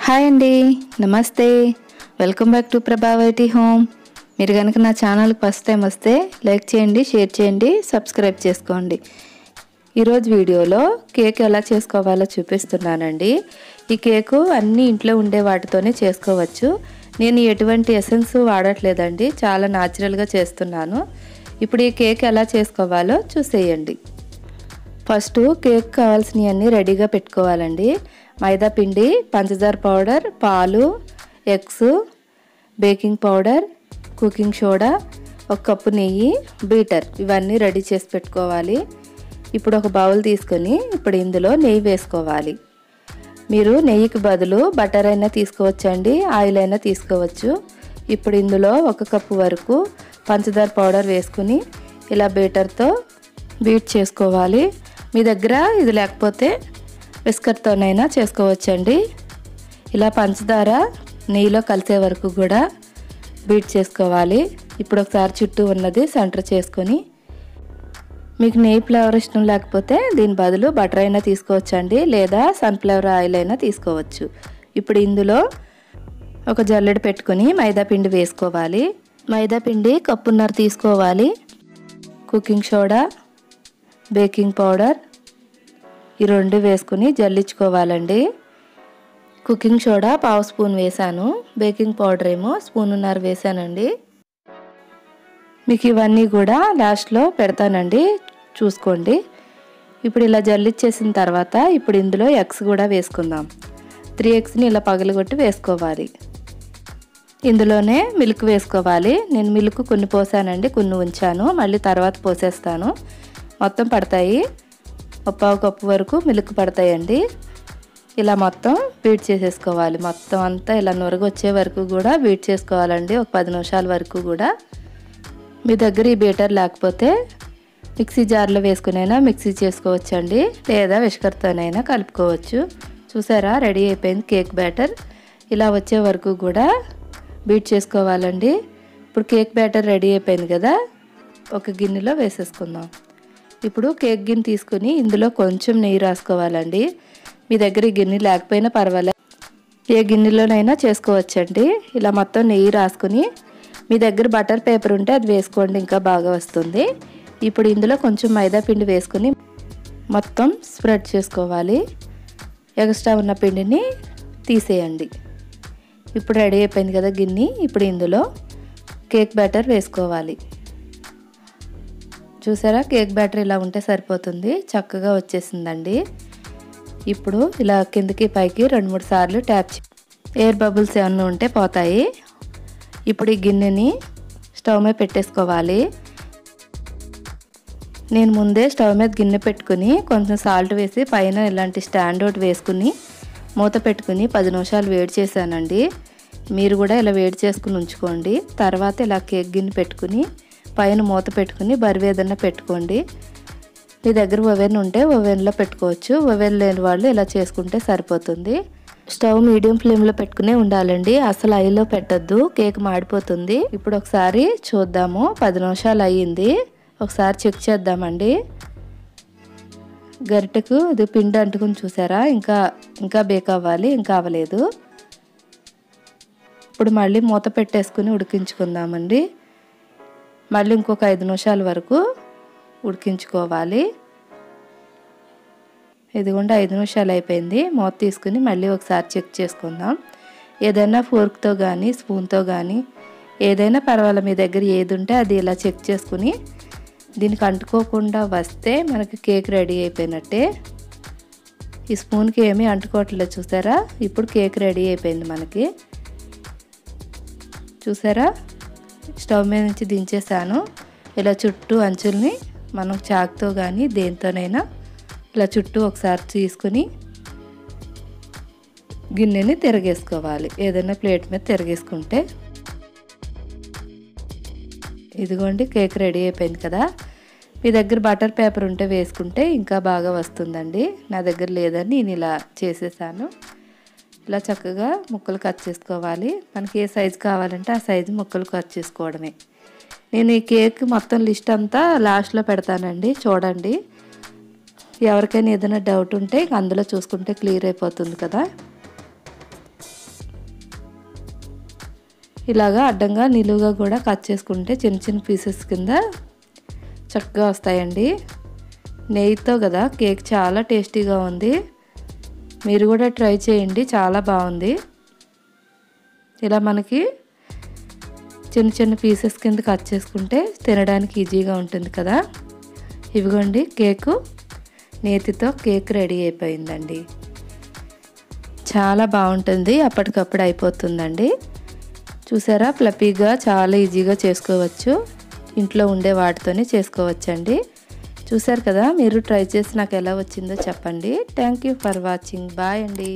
Hi అండి, నమస్తే. Welcome back to Prabhavathi home. మీరు కనుక నా ఛానల్కి ఫస్ట్ టైం వస్తే లైక్ చేయండి, షేర్ చేయండి, సబ్స్క్రైబ్ చేసుకోండి. ఈరోజు వీడియోలో కేక్ ఎలా చేసుకోవాలో చూపిస్తున్నానండి. ఈ కేకు అన్నీ ఇంట్లో ఉండే వాటితోనే చేసుకోవచ్చు. నేను ఎటువంటి ఎసెన్స్ వాడట్లేదండి, చాలా న్యాచురల్గా చేస్తున్నాను. ఇప్పుడు ఈ కేక్ ఎలా చేసుకోవాలో చూసేయండి. ఫస్ట్ కేక్ కావాల్సినవన్నీ రెడీగా పెట్టుకోవాలండి. మైదా పిండి, పంచదార పౌడర్, పాలు, eggs, baking powder, cooking soda, ఒక కప్పు నెయ్యి, బీటర్, ఇవన్నీ రెడీ చేసి పెట్టుకోవాలి. ఇప్పుడు ఒక బౌల్ తీసుకొని ఇప్పుడు ఇందులో నెయ్యి వేసుకోవాలి. మీరు నెయ్యికి బదులు బటర్ అయినా తీసుకోవచ్చండి, ఆయిల్ అయినా తీసుకోవచ్చు. ఇప్పుడు ఇందులో ఒక కప్పు వరకు పంచదార పౌడర్ వేసుకుని ఇలా బీటర్తో బీట్ చేసుకోవాలి. మీ దగ్గర ఇది లేకపోతే విస్కర్తోనైనా చేసుకోవచ్చండి. ఇలా పంచదార నెయ్యిలో కలిసే వరకు కూడా బీట్ చేసుకోవాలి. ఇప్పుడు ఒకసారి చుట్టూ ఉన్నది సెంటర్ చేసుకొని, మీకు నెయ్యి ఫ్లేవర్ ఇష్టం లేకపోతే దీని బదులు బటర్ అయినా తీసుకోవచ్చండి, లేదా సన్ఫ్లవర్ ఆయిల్ అయినా తీసుకోవచ్చు. ఇప్పుడు ఇందులో ఒక జల్లెడ పెట్టుకొని మైదా పిండి వేసుకోవాలి. మైదా పిండి కప్పున్నర తీసుకోవాలి. కుకింగ్ సోడా, బేకింగ్ పౌడర్, ఈ రెండు వేసుకుని జల్లించుకోవాలండి. కుకింగ్ సోడా పావు స్పూన్ వేసాను, బేకింగ్ పౌడర్ ఏమో స్పూన్నర వేసానండి. మీకు ఇవన్నీ కూడా లాస్ట్లో పెడతానండి, చూసుకోండి. ఇప్పుడు ఇలా జల్లించేసిన తర్వాత ఇప్పుడు ఇందులో ఎగ్స్ కూడా వేసుకుందాం. 3 ఎగ్స్ని ఇలా పగలగొట్టి వేసుకోవాలి. ఇందులోనే మిల్క్ వేసుకోవాలి. నేను మిల్క్ కొన్ని పోసానండి, కొన్ని ఉంచాను, మళ్ళీ తర్వాత పోసేస్తాను. మొత్తం పడతాయి, పావు కప్పు వరకు మిల్క్ పడతాయండి. ఇలా మొత్తం బీట్ చేసేసుకోవాలి. మొత్తం అంతా ఇలా నురగ వచ్చే వరకు కూడా బీట్ చేసుకోవాలండి, ఒక 10 నిమిషాల వరకు కూడా. మీ దగ్గర ఈ బీటర్ లేకపోతే మిక్సీ జార్లో వేసుకునైనా మిక్సీ చేసుకోవచ్చండి, లేదా విస్కర్తోనైనా కలుపుకోవచ్చు. చూసారా, రెడీ అయిపోయింది కేక్ బ్యాటర్. ఇలా వచ్చే వరకు కూడా బీట్ చేసుకోవాలండి. ఇప్పుడు కేక్ బ్యాటర్ రెడీ అయిపోయింది కదా, ఒక గిన్నెలో వేసేసుకుందాం. ఇప్పుడు కేక్ గిన్నె తీసుకుని ఇందులో కొంచెం నెయ్యి రాసుకోవాలండి. మీ దగ్గర ఈ గిన్నె లేకపోయినా పర్వాలేదు, ఏ గిన్నెలోనైనా చేసుకోవచ్చండి. ఇలా మొత్తం నెయ్యి రాసుకుని మీ దగ్గర బటర్ పేపర్ ఉంటే అది వేసుకోండి, ఇంకా బాగా వస్తుంది. ఇప్పుడు ఇందులో కొంచెం మైదా పిండి వేసుకుని మొత్తం స్ప్రెడ్ చేసుకోవాలి. ఎక్స్ట్రా ఉన్న పిండిని తీసేయండి. ఇప్పుడు రెడీ అయిపోయింది కదా గిన్నె. ఇప్పుడు ఇందులో కేక్ బ్యాటర్ వేసుకోవాలి. చూసారా, కేక్ బ్యాటర్ ఇలా ఉంటే సరిపోతుంది, చక్కగా వచ్చేసిందండి. ఇప్పుడు ఇలా కిందకి పైకి 2-3 సార్లు ట్యాప్ ఎయిర్ బబుల్స్ ఏమన్నా ఉంటే పోతాయి. ఇప్పుడు ఈ గిన్నెని స్టవ్ మీద పెట్టేసుకోవాలి. నేను ముందే స్టవ్ మీద గిన్నె పెట్టుకుని కొంచెం సాల్ట్ వేసి పైన ఇలాంటి స్టాండ్ ఒకటి వేసుకుని మూత పెట్టుకుని 10 నిమిషాలు వేడి చేశానండి. మీరు కూడా ఇలా వేడి చేసుకుని ఉంచుకోండి. తర్వాత ఇలా కేక్ గిన్నె పెట్టుకుని పైన మూత పెట్టుకుని బరువు ఏదన్నా పెట్టుకోండి. మీ దగ్గర ఓవెన్ ఉంటే ఓవెన్లో పెట్టుకోవచ్చు, ఓవెన్ లేని వాళ్ళు ఇలా చేసుకుంటే సరిపోతుంది. స్టవ్ మీడియం ఫ్లేమ్లో పెట్టుకునే ఉండాలండి, అసలు హైలో పెట్టద్దు, కేక్ మాడిపోతుంది. ఇప్పుడు ఒకసారి చూద్దాము, 10 నిమిషాలు అయ్యింది. ఒకసారి చెక్ చేద్దామండి. గరిటెకు ఇది పిండి అంటుకుని చూసారా, ఇంకా బేక్ అవ్వాలి, ఇంకా అవ్వలేదు. ఇప్పుడు మళ్ళీ మూత పెట్టేసుకుని ఉడికించుకుందామండి. మళ్ళీ ఇంకొక 5 నిమిషాల వరకు ఉడికించుకోవాలి. ఇదిగోండి 5 నిమిషాలు అయిపోయింది. మూత తీసుకుని మళ్ళీ ఒకసారి చెక్ చేసుకుందాం. ఏదైనా ఫోర్క్తో కానీ స్పూన్తో కానీ ఏదైనా పర్వాలేదు, మీ దగ్గర ఏది ఉంటే అది ఇలా చెక్ చేసుకుని దీనికి అంటుకోకుండా వస్తే మనకి కేక్ రెడీ అయిపోయినట్టే. ఈ స్పూన్కి ఏమీ అంటుకోవట్లేదు చూసారా. ఇప్పుడు కేక్ రెడీ అయిపోయింది మనకి. చూసారా, స్టవ్ మీద నుంచి దించేసాను. ఇలా చుట్టూ అంచుల్ని మనం చాకుతో కానీ దేనితోనైనా ఇలా చుట్టూ ఒకసారి తీసుకుని గిన్నెని తిరగేసుకోవాలి. ఏదైనా ప్లేట్ మీద తిరగేసుకుంటే ఇదిగోండి కేక్ రెడీ అయిపోయింది కదా. మీ దగ్గర బటర్ పేపర్ ఉంటే వేసుకుంటే ఇంకా బాగా వస్తుందండి. నా దగ్గర లేదని నేను ఇలా చేసేసాను. ఇలా చక్కగా ముక్కలు కట్ చేసుకోవాలి. మనకి ఏ సైజు కావాలంటే ఆ సైజు ముక్కలు కట్ చేసుకోవడమే. నేను ఈ కేక్ మొత్తం లిస్ట్ అంతా లాస్ట్లో పెడతానండి, చూడండి. ఎవరికైనా ఏదైనా డౌట్ ఉంటే అందులో చూసుకుంటే క్లియర్ అయిపోతుంది కదా. ఇలాగా అడ్డంగా నిలువుగా కూడా కట్ చేసుకుంటే చిన్న చిన్న పీసెస్ కింద చక్కగా వస్తాయండి. నెయ్యితో కదా కేక్ చాలా టేస్టీగా ఉంది. మీరు కూడా ట్రై చేయండి, చాలా బాగుంది. ఇలా మనకి చిన్న చిన్న పీసెస్ కింద కట్ చేసుకుంటే తినడానికి ఈజీగా ఉంటుంది కదా. ఇవిగోండి కేకు, నేతితో కేక్ రెడీ అయిపోయిందండి. చాలా బాగుంటుంది, అప్పటికప్పుడు అయిపోతుందండి. చూసారా, ఫ్లఫీగా చాలా ఈజీగా చేసుకోవచ్చు. ఇంట్లో ఉండే వాటితోనే చేసుకోవచ్చండి. చూసారు కదా, మీరు ట్రై చేసి నాకు ఎలా వచ్చిందో చెప్పండి. Thank you for watching. Bye అండి.